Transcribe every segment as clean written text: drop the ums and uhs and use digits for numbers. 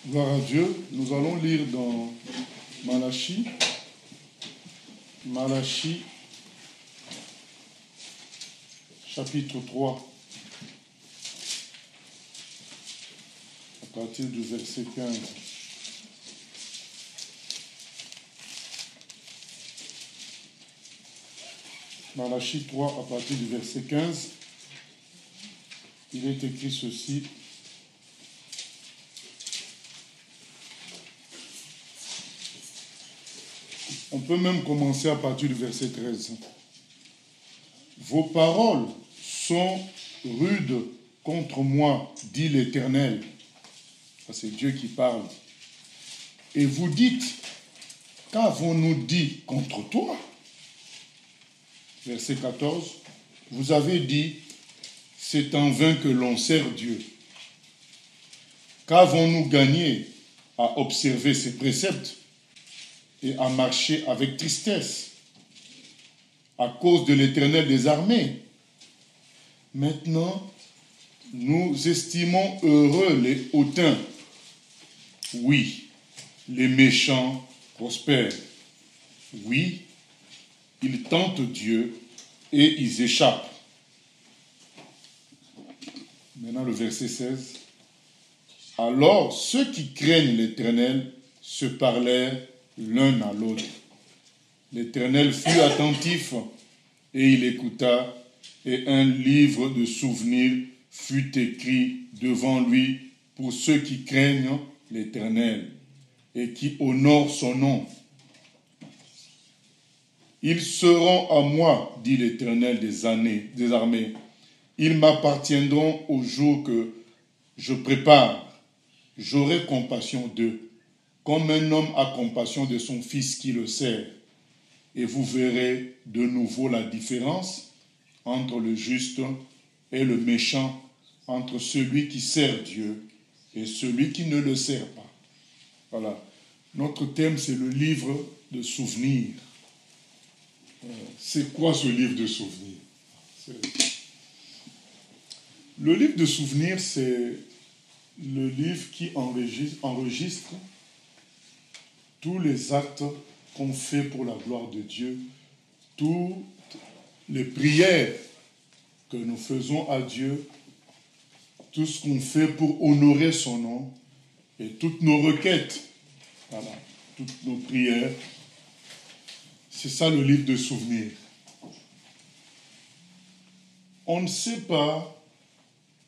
Gloire à Dieu. Nous allons lire dans Malachie. Malachie, chapitre 3, à partir du verset 15. Malachie 3, à partir du verset 15, il est écrit ceci. On peut même commencer à partir du verset 13. Vos paroles sont rudes contre moi, dit l'Éternel. C'est Dieu qui parle. Et vous dites, qu'avons-nous dit contre toi? Verset 14. Vous avez dit, c'est en vain que l'on sert Dieu. Qu'avons-nous gagné à observer ses préceptes et à marcher avec tristesse à cause de l'Éternel des armées? Maintenant, nous estimons heureux les hautains. Oui, les méchants prospèrent. Oui, ils tentent Dieu et ils échappent. Maintenant le verset 16. Alors ceux qui craignent l'Éternel se parlèrent l'un à l'autre. L'Éternel fut attentif et il écouta, et un livre de souvenirs fut écrit devant lui pour ceux qui craignent l'Éternel et qui honorent son nom. Ils seront à moi, dit l'Éternel des armées. Ils m'appartiendront au jour que je prépare. J'aurai compassion d'eux, comme un homme a compassion de son fils qui le sert. Et vous verrez de nouveau la différence entre le juste et le méchant, entre celui qui sert Dieu et celui qui ne le sert pas. Voilà. Notre thème, c'est le livre de souvenirs. C'est quoi ce livre de souvenirs? Le livre de souvenirs, c'est le livre qui enregistre tous les actes qu'on fait pour la gloire de Dieu, toutes les prières que nous faisons à Dieu, tout ce qu'on fait pour honorer son nom et toutes nos requêtes, voilà, toutes nos prières. C'est ça le livre de souvenirs. On ne sait pas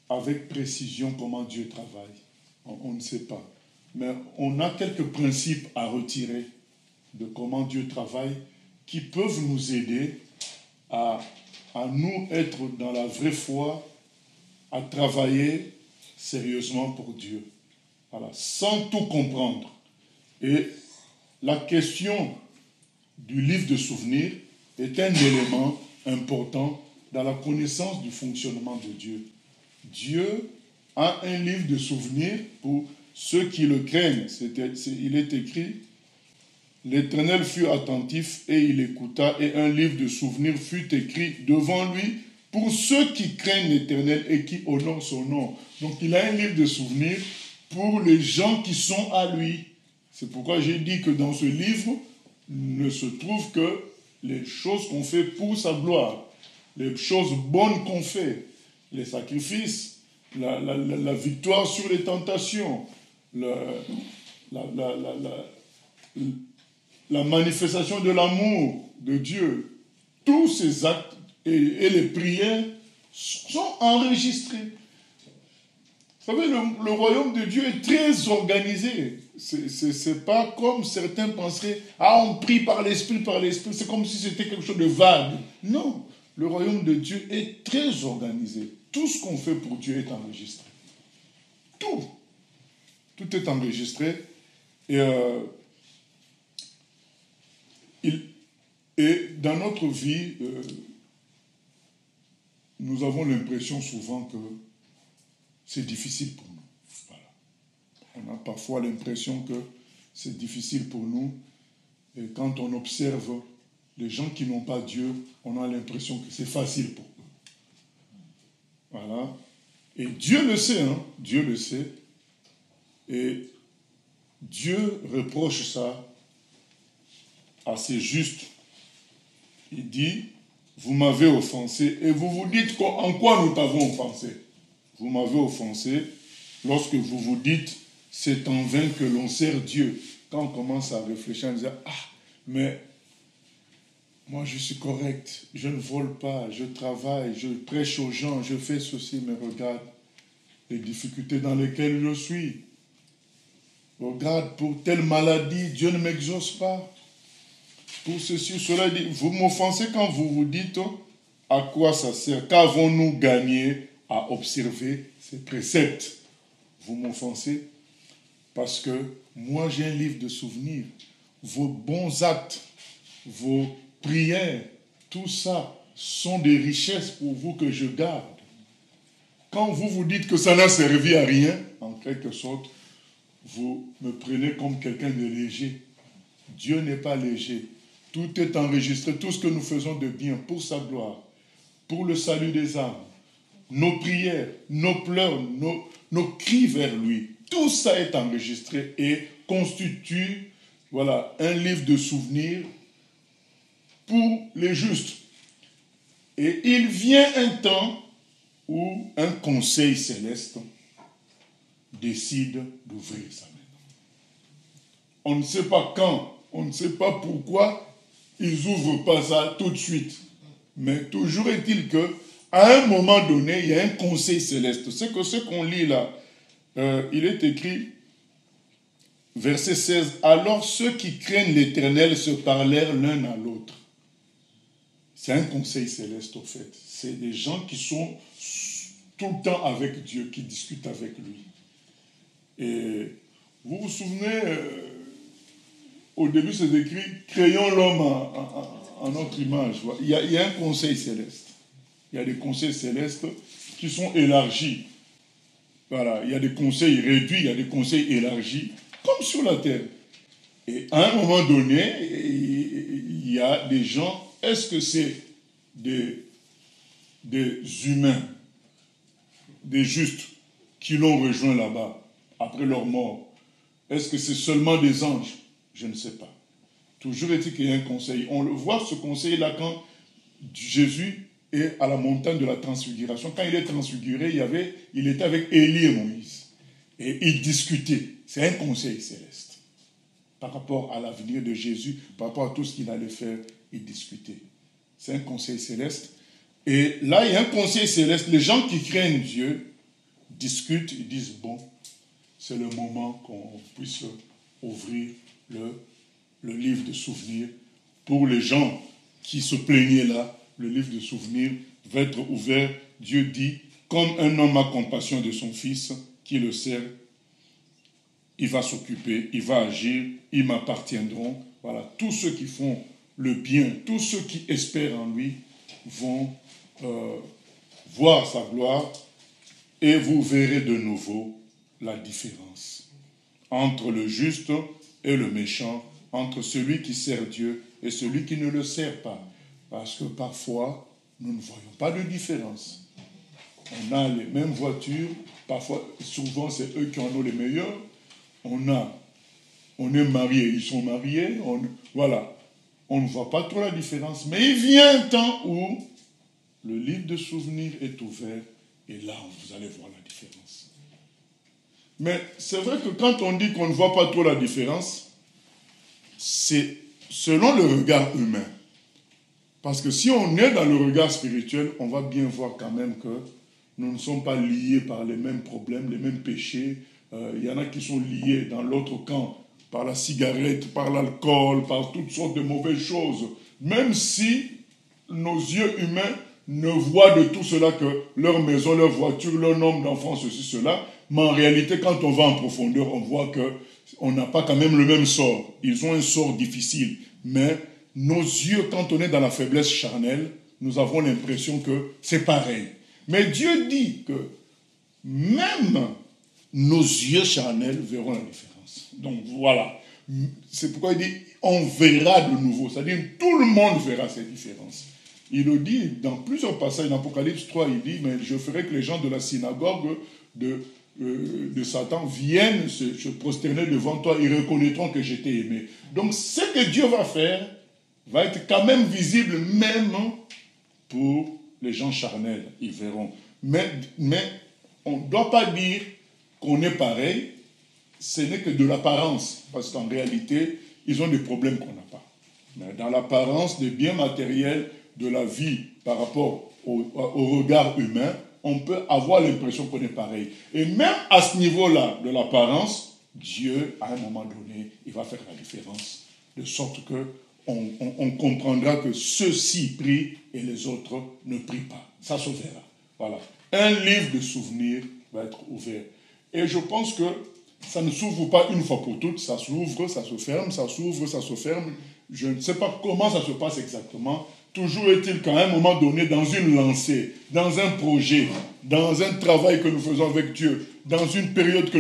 avec précision comment Dieu travaille. On ne sait pas. Mais on a quelques principes à retirer de comment Dieu travaille qui peuvent nous aider à nous être dans la vraie foi, à travailler sérieusement pour Dieu. Voilà, sans tout comprendre. Et la question du livre de souvenirs est un élément important dans la connaissance du fonctionnement de Dieu. Dieu a un livre de souvenirs pour ceux qui le craignent. Il est écrit, l'Éternel fut attentif et il écouta, et un livre de souvenirs fut écrit devant lui pour ceux qui craignent l'Éternel et qui honorent son nom. Donc il a un livre de souvenirs pour les gens qui sont à lui. C'est pourquoi j'ai dit que dans ce livre ne se trouve que les choses qu'on fait pour sa gloire, les choses bonnes qu'on fait, les sacrifices, la victoire sur les tentations, la manifestation de l'amour de Dieu. Tous ces actes et les prières sont enregistrés. Vous savez, le royaume de Dieu est très organisé. C'est pas comme certains penseraient, on prie par l'esprit, c'est comme si c'était quelque chose de vague. Non, le royaume de Dieu est très organisé. Tout ce qu'on fait pour Dieu est enregistré. Tout est enregistré. Et dans notre vie, nous avons l'impression souvent que c'est difficile pour nous. Voilà. On a parfois l'impression que c'est difficile pour nous. Et quand on observe les gens qui n'ont pas Dieu, on a l'impression que c'est facile pour eux. Voilà. Et Dieu le sait, Dieu le sait. Et Dieu reproche ça assez juste. Il dit, vous m'avez offensé et vous vous dites en quoi nous t'avons offensé. Vous m'avez offensé lorsque vous vous dites, c'est en vain que l'on sert Dieu. Quand on commence à réfléchir, on dit, mais moi je suis correct, je ne vole pas, je travaille, je prêche aux gens, je fais ceci, mais regarde les difficultés dans lesquelles je suis. Regarde, pour telle maladie, Dieu ne m'exauce pas. Pour ceci, cela, dit, vous m'offensez quand vous vous dites à quoi ça sert. Qu'avons-nous gagné à observer ces préceptes? Vous m'offensez parce que moi j'ai un livre de souvenirs. Vos bons actes, vos prières, tout ça sont des richesses pour vous que je garde. Quand vous vous dites que ça n'a servi à rien, en quelque sorte, vous me prenez comme quelqu'un de léger. Dieu n'est pas léger. Tout est enregistré, tout ce que nous faisons de bien pour sa gloire, pour le salut des âmes, nos prières, nos pleurs, nos cris vers lui, tout ça est enregistré et constitue, un livre de souvenirs pour les justes. Et il vient un temps où un conseil céleste décide d'ouvrir sa main. On ne sait pas quand, on ne sait pas pourquoi ils n'ouvrent pas ça tout de suite. Mais toujours est-il que, à un moment donné, il y a un conseil céleste. C'est que ce qu'on lit là, il est écrit, verset 16, « Alors ceux qui craignent l'Éternel se parlèrent l'un à l'autre. » C'est un conseil céleste, au fait. C'est des gens qui sont tout le temps avec Dieu, qui discutent avec lui. Et vous vous souvenez, au début c'est écrit, « Créons l'homme en notre image. » Il y a un conseil céleste. Il y a des conseils célestes qui sont élargis. Voilà, il y a des conseils réduits, il y a des conseils élargis, comme sur la terre. Et à un moment donné, il y a des gens, est-ce que c'est des humains, des justes, qui l'ont rejoint là-bas, après leur mort? Est-ce que c'est seulement des anges? Je ne sais pas. Toujours est-il qu'il y a un conseil. On le voit, ce conseil-là, quand Jésus est à la montagne de la transfiguration. Quand il est transfiguré, il était avec Élie et Moïse. Et ils discutaient. C'est un conseil céleste. Par rapport à l'avenir de Jésus, par rapport à tout ce qu'il allait faire, ils discutaient. C'est un conseil céleste. Et là, il y a un conseil céleste. Les gens qui craignent Dieu discutent, ils disent, bon, c'est le moment qu'on puisse ouvrir le livre de souvenirs. Pour les gens qui se plaignaient là, le livre de souvenirs va être ouvert. Dieu dit, comme un homme a compassion de son fils, qui le sert, il va s'occuper, il va agir, ils m'appartiendront. Voilà, tous ceux qui font le bien, tous ceux qui espèrent en lui vont voir sa gloire et vous verrez de nouveau la différence entre le juste et le méchant, entre celui qui sert Dieu et celui qui ne le sert pas. Parce que parfois, nous ne voyons pas de différence. On a les mêmes voitures, parfois, souvent c'est eux qui en ont les meilleurs. On est mariés, ils sont mariés, on ne voit pas trop la différence. Mais il vient un temps où le livre de souvenirs est ouvert et là, vous allez voir la différence. Mais c'est vrai que quand on dit qu'on ne voit pas trop la différence, c'est selon le regard humain. Parce que si on est dans le regard spirituel, on va bien voir quand même que nous ne sommes pas liés par les mêmes problèmes, les mêmes péchés. Il y en a qui sont liés dans l'autre camp par la cigarette, par l'alcool, par toutes sortes de mauvaises choses. Même si nos yeux humains ne voient de tout cela que leur maison, leur voiture, leur nombre d'enfants, ceci, cela. Mais en réalité, quand on va en profondeur, on voit qu'on n'a pas quand même le même sort. Ils ont un sort difficile. Mais nos yeux, quand on est dans la faiblesse charnelle, nous avons l'impression que c'est pareil. Mais Dieu dit que même nos yeux charnels verront la différence. Donc voilà. C'est pourquoi il dit, on verra de nouveau. C'est-à-dire, tout le monde verra ces différences. Il le dit dans plusieurs passages, dans Apocalypse 3, il dit, mais je ferai que les gens de la synagogue de de Satan viennent se prosterner devant toi, ils reconnaîtront que je t'ai aimé. Donc ce que Dieu va faire va être quand même visible, même pour les gens charnels, ils verront. Mais on ne doit pas dire qu'on est pareil, ce n'est que de l'apparence, parce qu'en réalité, ils ont des problèmes qu'on n'a pas. Mais dans l'apparence des biens matériels de la vie par rapport au regard humain, on peut avoir l'impression qu'on est pareil. Et même à ce niveau-là de l'apparence, Dieu, à un moment donné, il va faire la différence, de sorte qu'on comprendra que ceux-ci prient et les autres ne prient pas. Ça se verra. Voilà. Un livre de souvenirs va être ouvert. Et je pense que ça ne s'ouvre pas une fois pour toutes, ça s'ouvre, ça se ferme, ça s'ouvre, ça se ferme. Je ne sais pas comment ça se passe exactement. Toujours est-il qu'à un moment donné, dans une lancée, dans un projet, dans un travail que nous faisons avec Dieu, dans une période que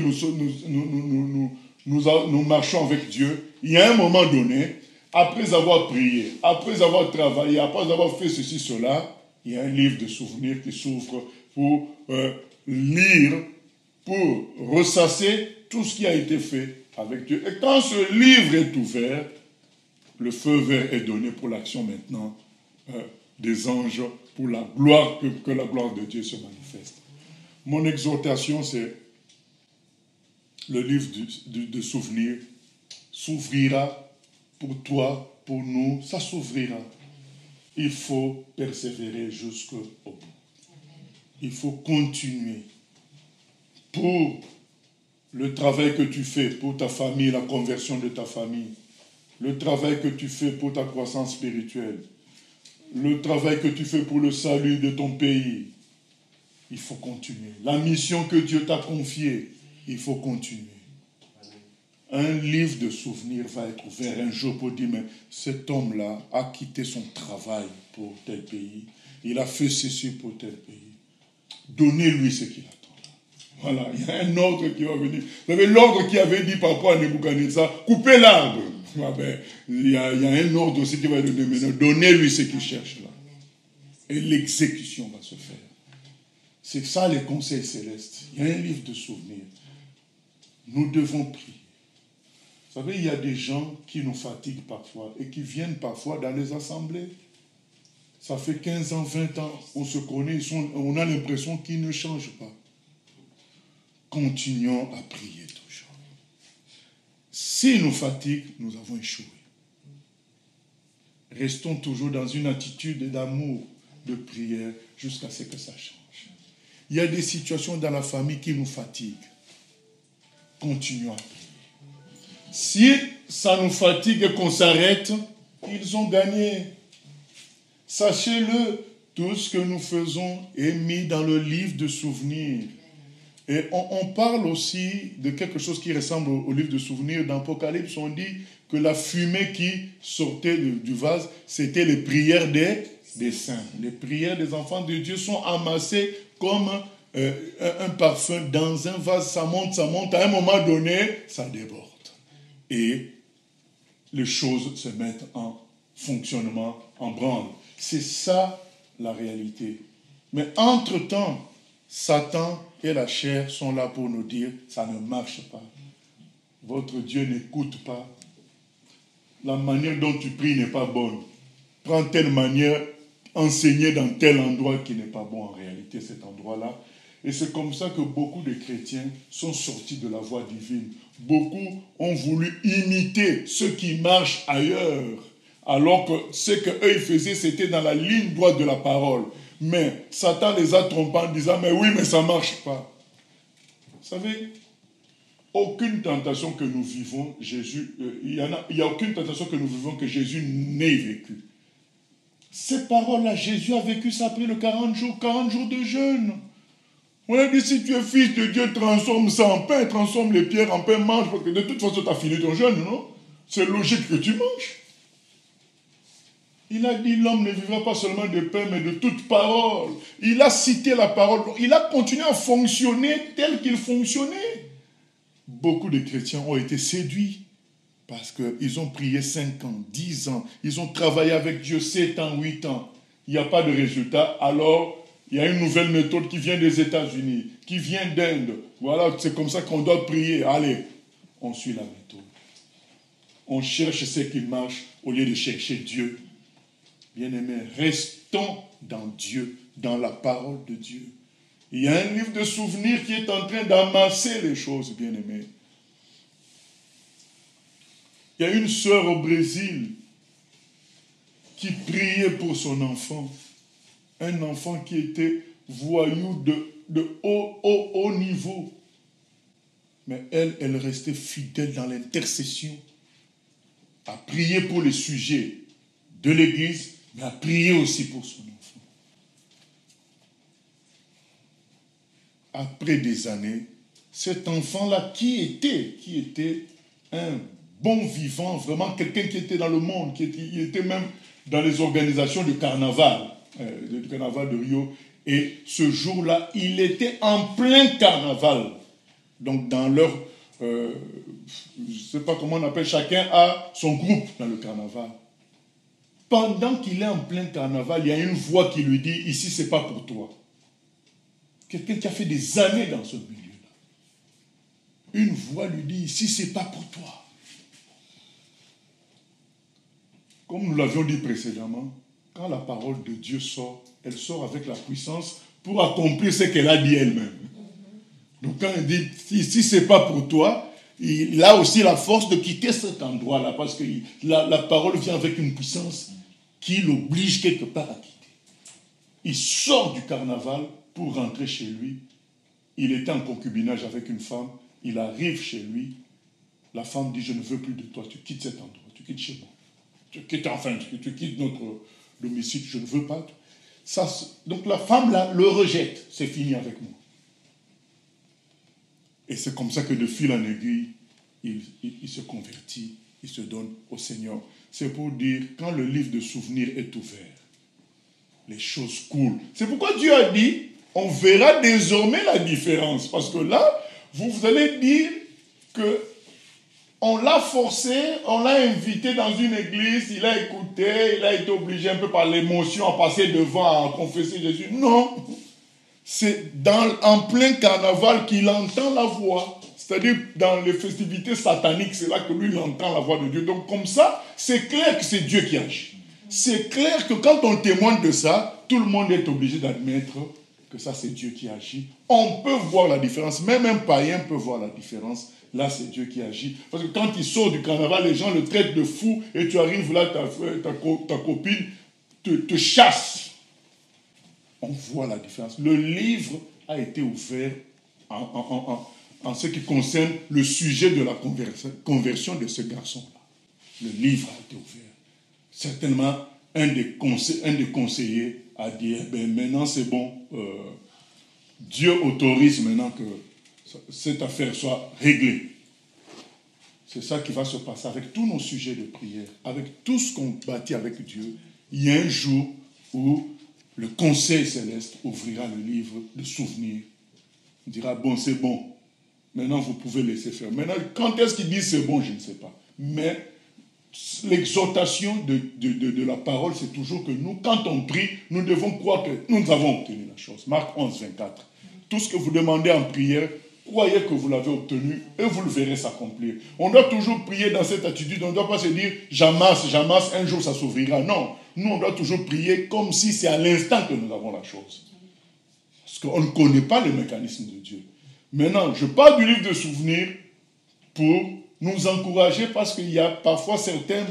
nous marchons avec Dieu, il y a un moment donné, après avoir prié, après avoir travaillé, après avoir fait ceci, cela, il y a un livre de souvenirs qui s'ouvre pour lire, pour ressasser tout ce qui a été fait avec Dieu. Et quand ce livre est ouvert, le feu vert est donné pour l'action maintenant des anges, pour la gloire, que la gloire de Dieu se manifeste. Mon exhortation, c'est le livre de souvenirs s'ouvrira pour toi, pour nous, ça s'ouvrira. Il faut persévérer jusqu'au bout. Il faut continuer pour le travail que tu fais pour ta famille, la conversion de ta famille, le travail que tu fais pour ta croissance spirituelle, le travail que tu fais pour le salut de ton pays. Il faut continuer. La mission que Dieu t'a confiée, il faut continuer. Un livre de souvenirs va être ouvert un jour pour dire, mais cet homme-là a quitté son travail pour tel pays. Il a fait ceci pour tel pays. Donnez-lui ce qu'il attend. Voilà, il y a un ordre qui va venir. Vous savez, l'ordre qui avait dit par rapport à Nebuchadnezzar, coupez l'arbre. Ah ben, il y a un ordre aussi qui va donner maintenant. Donnez-lui ce qu'il cherche là. Et l'exécution va se faire. C'est ça les conseils célestes. Il y a un livre de souvenirs. Nous devons prier. Vous savez, il y a des gens qui nous fatiguent parfois et qui viennent parfois dans les assemblées. Ça fait 15 ans, 20 ans, on se connaît, on a l'impression qu'ils ne changent pas. Continuons à prier toujours. S'ils nous fatiguent, nous avons échoué. Restons toujours dans une attitude d'amour, de prière, jusqu'à ce que ça change. Il y a des situations dans la famille qui nous fatiguent. Continuons à prier. Si ça nous fatigue et qu'on s'arrête, ils ont gagné. Sachez-le, tout ce que nous faisons est mis dans le livre de souvenirs. Et on parle aussi de quelque chose qui ressemble au livre de souvenirs d'Apocalypse. On dit que la fumée qui sortait du vase, c'était les prières des saints. Les prières des enfants de Dieu sont amassées comme un parfum dans un vase. Ça monte. À un moment donné, ça déborde. Et les choses se mettent en fonctionnement, en branle. C'est ça la réalité. Mais entre-temps, Satan et la chair sont là pour nous dire, ça ne marche pas. Votre Dieu n'écoute pas. La manière dont tu pries n'est pas bonne. Prends telle manière, enseignez dans tel endroit qui n'est pas bon en réalité, cet endroit-là. Et c'est comme ça que beaucoup de chrétiens sont sortis de la voie divine. Beaucoup ont voulu imiter ce qui marche ailleurs. Alors que ce qu'eux ils faisaient, c'était dans la ligne droite de la parole. Mais Satan les a trompés en disant, mais oui, mais ça ne marche pas. Vous savez, aucune tentation que nous vivons, il y a aucune tentation que nous vivons que Jésus n'ait vécu. Ces paroles-là, Jésus a vécu ça après le 40 jours de jeûne. On a dit, si tu es fils de Dieu, transforme ça en pain, transforme les pierres en pain, mange, parce que de toute façon, tu as fini ton jeûne, non? C'est logique que tu manges. Il a dit, l'homme ne vivra pas seulement de pain, mais de toute parole. Il a cité la parole. Il a continué à fonctionner tel qu'il fonctionnait. Beaucoup de chrétiens ont été séduits parce qu'ils ont prié 5 ans, 10 ans. Ils ont travaillé avec Dieu 7 ans, 8 ans. Il n'y a pas de résultat. Alors, Il y a une nouvelle méthode qui vient des États-Unis, qui vient d'Inde. Voilà, c'est comme ça qu'on doit prier. Allez, on suit la méthode. On cherche ce qui marche au lieu de chercher Dieu. Bien-aimés, restons dans Dieu, dans la parole de Dieu. Il y a un livre de souvenirs qui est en train d'amasser les choses, bien-aimés. Il y a une sœur au Brésil qui priait pour son enfant. Un enfant qui était voyou de haut niveau. Mais elle restait fidèle dans l'intercession. À prier pour les sujets de l'Église, mais à prier aussi pour son enfant. Après des années, cet enfant-là, qui était un bon vivant, vraiment quelqu'un qui était dans le monde, qui était même dans les organisations de carnaval, le carnaval de Rio. Et ce jour-là, il était en plein carnaval. Donc dans leur, je ne sais pas comment on appelle, chacun a son groupe dans le carnaval. Pendant qu'il est en plein carnaval, il y a une voix qui lui dit, ici c'est pas pour toi. Quelqu'un qui a fait des années dans ce milieu-là. Une voix lui dit, ici c'est pas pour toi. Comme nous l'avions dit précédemment, quand la parole de Dieu sort, elle sort avec la puissance pour accomplir ce qu'elle a dit elle-même. Donc quand elle dit, si ce n'est pas pour toi, il a aussi la force de quitter cet endroit-là, parce que la parole vient avec une puissance qui l'oblige quelque part à quitter. Il sort du carnaval pour rentrer chez lui. Il était en concubinage avec une femme, il arrive chez lui, la femme dit, je ne veux plus de toi, tu quittes cet endroit, tu quittes chez moi. Tu quittes notre domicile, je ne veux pas. Ça, donc la femme là, le rejette, c'est fini avec moi. Et c'est comme ça que de fil en aiguille, il se convertit, il se donne au Seigneur. C'est pour dire, quand le livre de souvenirs est ouvert, les choses coulent. C'est pourquoi Dieu a dit, on verra désormais la différence. Parce que là, vous allez dire que on l'a forcé, on l'a invité dans une église, il a écouté, il a été obligé un peu par l'émotion à passer devant, à confesser Jésus. Non, c'est en plein carnaval qu'il entend la voix. C'est-à-dire dans les festivités sataniques, c'est là que lui il entend la voix de Dieu. Donc comme ça, c'est clair que c'est Dieu qui agit. C'est clair que quand on témoigne de ça, tout le monde est obligé d'admettre que ça c'est Dieu qui agit. On peut voir la différence, même un païen peut voir la différence. Là, c'est Dieu qui agit. Parce que quand il sort du carnaval, les gens le traitent de fou et tu arrives là, ta copine te chasse. On voit la différence. Le livre a été ouvert en ce qui concerne le sujet de la conversion de ce garçon-là. Le livre a été ouvert. Certainement, un des conseillers a dit, maintenant c'est bon, Dieu autorise maintenant que cette affaire soit réglée. C'est ça qui va se passer avec tous nos sujets de prière, avec tout ce qu'on bâtit avec Dieu. Il y a un jour où le conseil céleste ouvrira le livre de souvenirs. Il dira, bon, c'est bon. Maintenant, vous pouvez laisser faire. Maintenant, quand est-ce qu'il dit c'est bon, je ne sais pas. Mais l'exhortation de la parole, c'est toujours que nous, quand on prie, nous devons croire que nous avons obtenu la chose. Marc 11, 24. Tout ce que vous demandez en prière, croyez que vous l'avez obtenu et vous le verrez s'accomplir. On doit toujours prier dans cette attitude. On ne doit pas se dire, j'amasse, un jour ça s'ouvrira. Non, nous on doit toujours prier comme si c'est à l'instant que nous avons la chose. Parce qu'on ne connaît pas le mécanisme de Dieu. Maintenant, je parle du livre de souvenirs pour nous encourager parce qu'il y a parfois certains,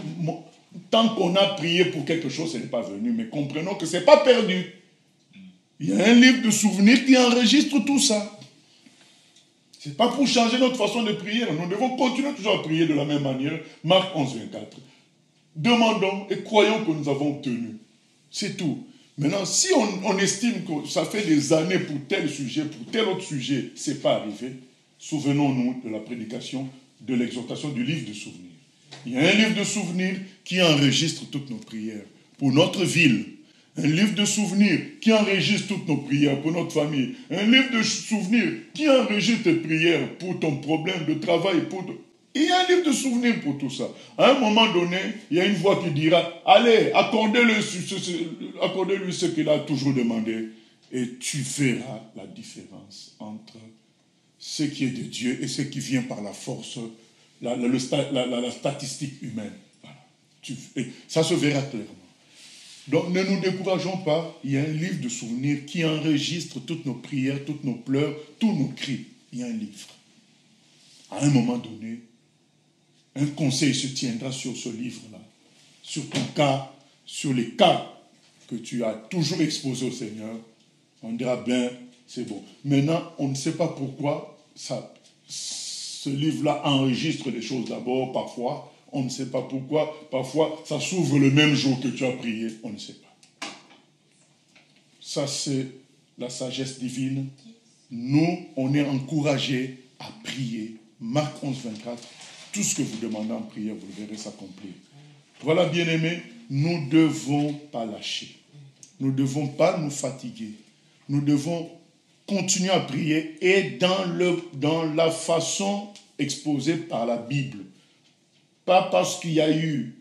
tant qu'on a prié pour quelque chose, ce n'est pas venu. Mais comprenons que ce n'est pas perdu. Il y a un livre de souvenirs qui enregistre tout ça. Ce n'est pas pour changer notre façon de prier. Nous devons continuer toujours à prier de la même manière. Marc 11, 24. Demandons et croyons que nous avons obtenu. C'est tout. Maintenant, si on estime que ça fait des années pour tel sujet, pour tel autre sujet, ce n'est pas arrivé, souvenons-nous de la prédication, de l'exhortation du livre de souvenirs. Il y a un livre de souvenirs qui enregistre toutes nos prières pour notre ville. Un livre de souvenirs qui enregistre toutes nos prières pour notre famille. Un livre de souvenirs qui enregistre tes prières pour ton problème de travail. Il y a un livre de souvenirs pour tout ça. À un moment donné, il y a une voix qui dira, allez, accordez-lui ce qu'il a toujours demandé. Et tu verras la différence entre ce qui est de Dieu et ce qui vient par la force, la statistique humaine. Voilà. Et ça se verra clairement. Donc ne nous décourageons pas. Il y a un livre de souvenirs qui enregistre toutes nos prières, toutes nos pleurs, tous nos cris. Il y a un livre. À un moment donné, un conseil se tiendra sur ce livre-là, sur ton cas, sur les cas que tu as toujours exposés au Seigneur. On dira bien, c'est bon. Maintenant, on ne sait pas pourquoi ce livre-là enregistre les choses d'abord, parfois. On ne sait pas pourquoi. Parfois, ça s'ouvre le même jour que tu as prié. On ne sait pas. Ça, c'est la sagesse divine. Nous, on est encouragés à prier. Marc 11, 24. Tout ce que vous demandez en prière, vous le verrez s'accomplir. Voilà, bien-aimés, nous ne devons pas lâcher. Nous ne devons pas nous fatiguer. Nous devons continuer à prier et dans la façon exposée par la Bible. Pas parce qu'il y a eu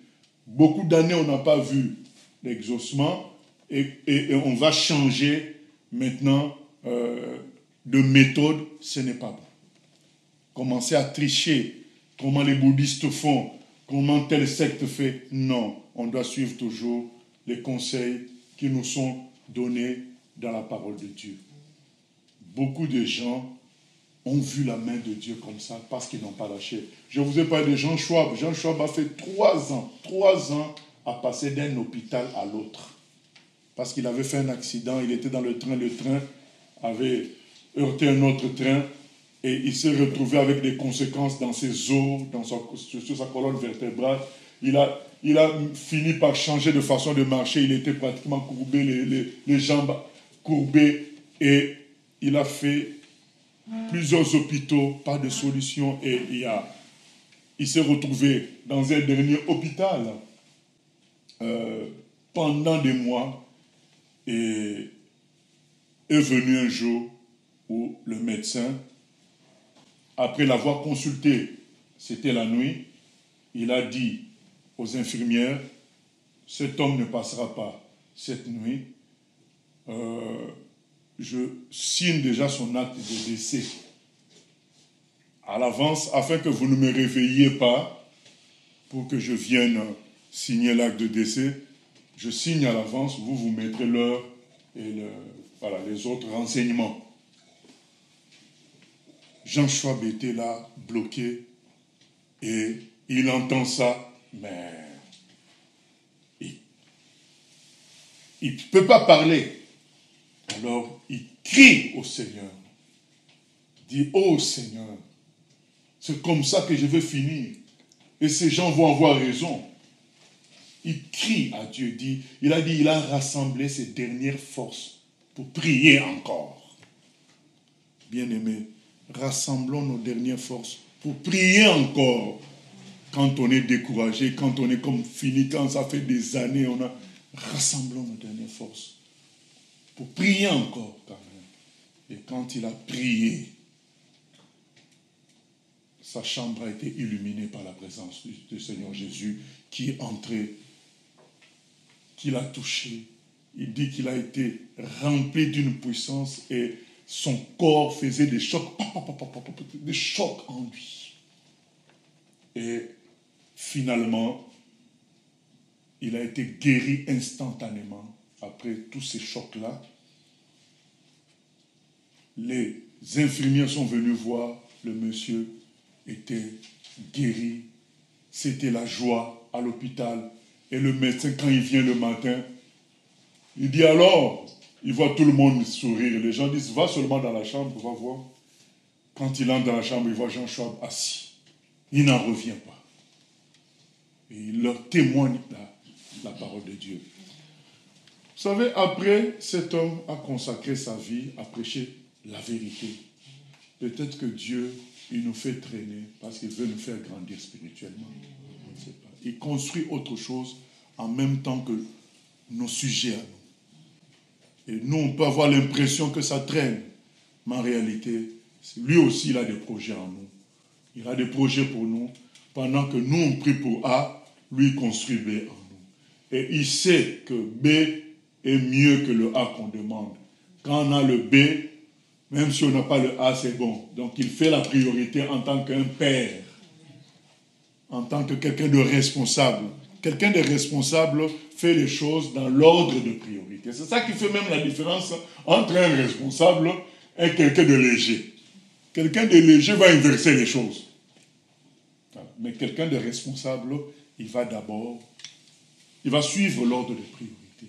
beaucoup d'années, on n'a pas vu l'exaucement et on va changer maintenant de méthode, ce n'est pas bon. Commencer à tricher, comment les bouddhistes font, comment telle secte fait, non. On doit suivre toujours les conseils qui nous sont donnés dans la parole de Dieu. Beaucoup de gens ont vu la main de Dieu comme ça parce qu'ils n'ont pas lâché. Je vous ai parlé de Jean Schwab. Jean Schwab a fait 3 ans à passer d'un hôpital à l'autre. Parce qu'il avait fait un accident, il était dans le train avait heurté un autre train et il s'est retrouvé avec des conséquences dans ses os, sur sa colonne vertébrale. Il a fini par changer de façon de marcher, il était pratiquement courbé, les jambes courbées et il a fait plusieurs hôpitaux, pas de solution et il s'est retrouvé dans un dernier hôpital pendant des mois et est venu un jour où le médecin, après l'avoir consulté, c'était la nuit, il a dit aux infirmières, cet homme ne passera pas cette nuit, je signe déjà son acte de décès à l'avance afin que vous ne me réveilliez pas pour que je vienne signer l'acte de décès. Je signe à l'avance, vous mettrez l'heure et les autres renseignements. Jean Schwab était là, bloqué, et il entend ça, mais il ne peut pas parler. Alors, il crie au Seigneur. Il dit, oh Seigneur, c'est comme ça que je vais finir. Et ces gens vont avoir raison. Il crie à Dieu. Il a rassemblé ses dernières forces pour prier encore. Bien-aimés, rassemblons nos dernières forces pour prier encore. Quand on est découragé, quand on est comme fini, quand ça fait des années, rassemblons nos dernières forces pour prier encore quand même. Et quand il a prié, sa chambre a été illuminée par la présence du Seigneur Jésus qui est entré, qui l'a touché. Il dit qu'il a été rempli d'une puissance et son corps faisait des chocs en lui. Et finalement, il a été guéri instantanément après tous ces chocs-là. Les infirmières sont venues voir, le monsieur était guéri. C'était la joie à l'hôpital. Et le médecin, quand il vient le matin, il dit alors, il voit tout le monde sourire. Les gens disent, va seulement dans la chambre, va voir. Quand il entre dans la chambre, il voit Jean Schwab assis. Il n'en revient pas. Et il leur témoigne la parole de Dieu. Vous savez, après, cet homme a consacré sa vie à prêcher la vérité. Peut-être que Dieu, il nous fait traîner parce qu'il veut nous faire grandir spirituellement. On ne sait pas. Il construit autre chose en même temps que nos sujets à nous. Et nous, on peut avoir l'impression que ça traîne. Mais en réalité, lui aussi, il a des projets en nous. Il a des projets pour nous. Pendant que nous, on prie pour A, lui, il construit B en nous. Et il sait que B est mieux que le A qu'on demande. Quand on a le B, même si on n'a pas le A, c'est bon. Donc il fait la priorité en tant qu'un père, en tant que quelqu'un de responsable. Quelqu'un de responsable fait les choses dans l'ordre de priorité. C'est ça qui fait même la différence entre un responsable et quelqu'un de léger. Quelqu'un de léger va inverser les choses. Mais quelqu'un de responsable, il va suivre l'ordre de priorité.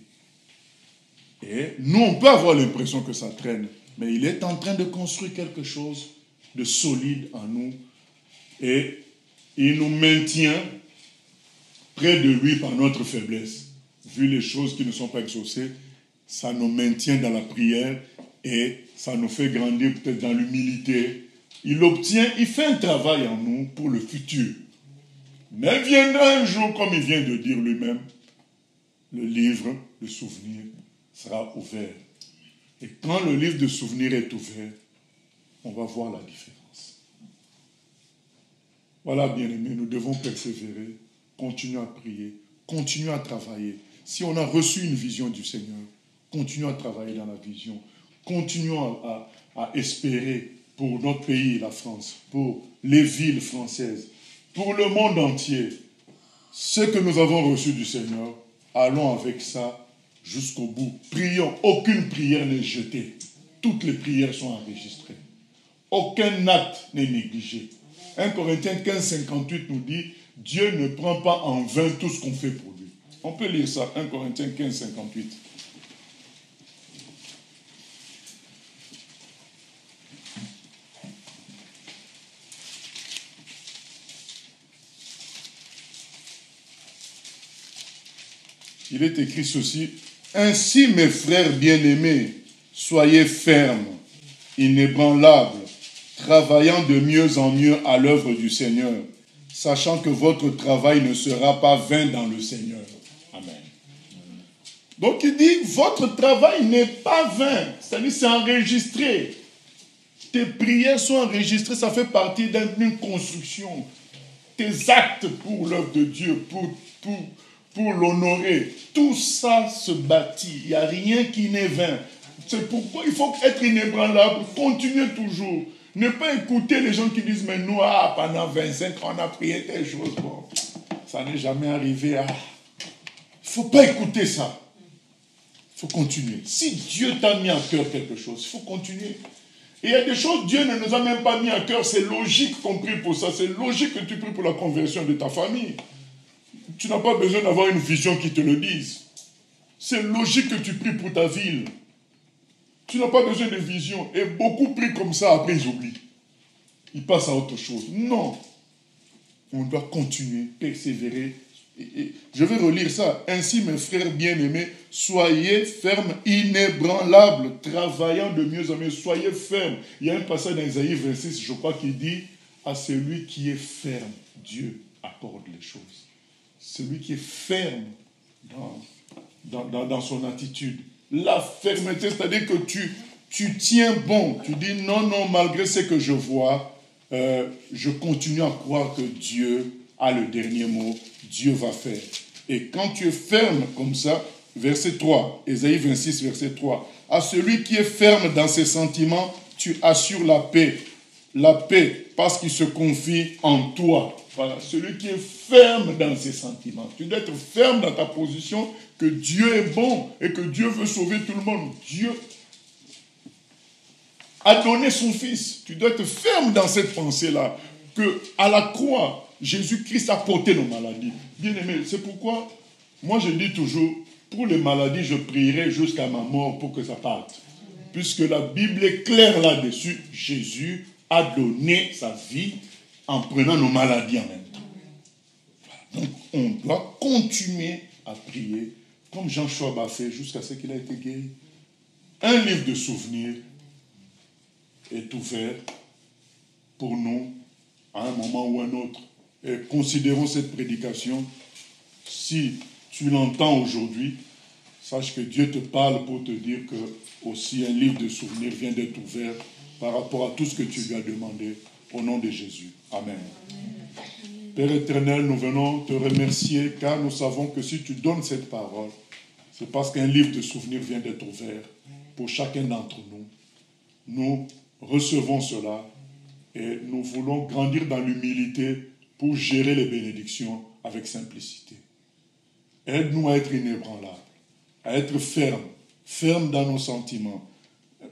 Et nous, on peut avoir l'impression que ça traîne, mais il est en train de construire quelque chose de solide en nous. Et il nous maintient près de lui par notre faiblesse. Vu les choses qui ne sont pas exaucées, ça nous maintient dans la prière et ça nous fait grandir peut-être dans l'humilité. Il fait un travail en nous pour le futur. Mais viendra un jour, comme il vient de dire lui-même, le livre de souvenirs sera ouvert. Et quand le livre de souvenirs est ouvert, on va voir la différence. Voilà, bien-aimés, nous devons persévérer, continuer à prier, continuer à travailler. Si on a reçu une vision du Seigneur, continuons à travailler dans la vision. Continuons à espérer pour notre pays, la France, pour les villes françaises, pour le monde entier. Ce que nous avons reçu du Seigneur, allons avec ça jusqu'au bout. Prions. Aucune prière n'est jetée. Toutes les prières sont enregistrées. Aucun acte n'est négligé. 1 Corinthiens 15, 58 nous dit, Dieu ne prend pas en vain tout ce qu'on fait pour lui. On peut lire ça, 1 Corinthiens 15, 58. Il est écrit ceci, « Ainsi, mes frères bien-aimés, soyez fermes, inébranlables, travaillant de mieux en mieux à l'œuvre du Seigneur, sachant que votre travail ne sera pas vain dans le Seigneur. » Amen. Donc il dit, votre travail n'est pas vain, c'est-à-dire c'est enregistré. Tes prières sont enregistrées, ça fait partie d'une construction. Tes actes pour l'œuvre de Dieu, pour l'honorer, tout ça se bâtit. Il n'y a rien qui n'est vain. C'est pourquoi il faut être inébranlable, continuer toujours. Ne pas écouter les gens qui disent, mais nous, pendant 25 ans, on a prié telle chose. Bon, ça n'est jamais arrivé. Il ne faut pas écouter ça. Il faut continuer. Si Dieu t'a mis à cœur quelque chose, il faut continuer. Et il y a des choses, Dieu ne nous a même pas mis à cœur. C'est logique qu'on prie pour ça. C'est logique que tu pries pour la conversion de ta famille. Tu n'as pas besoin d'avoir une vision qui te le dise. C'est logique que tu pries pour ta ville. Tu n'as pas besoin de vision. Et beaucoup prient comme ça, après ils oublient. Ils passent à autre chose. Non. On doit continuer, persévérer. Et je vais relire ça. Ainsi, mes frères bien-aimés, soyez fermes, inébranlables, travaillant de mieux en mieux. Soyez fermes. Il y a un passage dans Isaïe 26, je crois, qui dit, à celui qui est ferme, Dieu accorde les choses. Celui qui est ferme dans son attitude. La fermeté, c'est-à-dire que tu tiens bon. Tu dis non, malgré ce que je vois, je continue à croire que Dieu a le dernier mot. Dieu va faire. Et quand tu es ferme comme ça, verset 3, Ésaïe 26, verset 3, à celui qui est ferme dans ses sentiments, tu assures la paix. La paix, parce qu'il se confie en toi. Voilà, celui qui est ferme dans ses sentiments. Tu dois être ferme dans ta position que Dieu est bon et que Dieu veut sauver tout le monde. Dieu a donné son Fils. Tu dois être ferme dans cette pensée-là. qu'à la croix, Jésus-Christ a porté nos maladies. Bien-aimés, c'est pourquoi, moi je dis toujours, pour les maladies, je prierai jusqu'à ma mort pour que ça parte. Puisque la Bible est claire là-dessus, Jésus a donné sa vie en prenant nos maladies en même temps. Donc, on doit continuer à prier, comme Jean Schwab a fait jusqu'à ce qu'il ait été guéri. Un livre de souvenirs est ouvert pour nous à un moment ou un autre. Et considérons cette prédication. Si tu l'entends aujourd'hui, sache que Dieu te parle pour te dire que aussi un livre de souvenirs vient d'être ouvert par rapport à tout ce que tu lui as demandé au nom de Jésus. Amen. Père éternel, nous venons te remercier car nous savons que si tu donnes cette parole, c'est parce qu'un livre de souvenirs vient d'être ouvert pour chacun d'entre nous. Nous recevons cela et nous voulons grandir dans l'humilité pour gérer les bénédictions avec simplicité. Aide-nous à être inébranlables, à être fermes dans nos sentiments.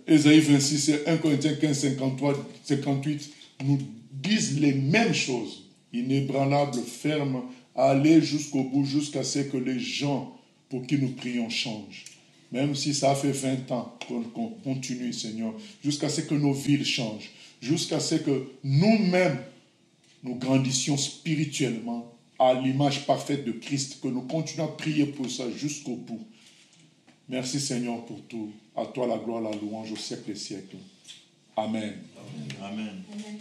Ésaïe 26 et 1 Corinthiens 15, 53, 58 nous disent les mêmes choses. Inébranlables, fermes, à aller jusqu'au bout, jusqu'à ce que les gens pour qui nous prions changent. Même si ça fait 20 ans qu'on continue, Seigneur, jusqu'à ce que nos villes changent, jusqu'à ce que nous-mêmes, nous grandissions spirituellement à l'image parfaite de Christ, que nous continuons à prier pour ça jusqu'au bout. Merci Seigneur pour tout. À toi la gloire, la louange au siècle des siècles. Amen. Amen. Amen.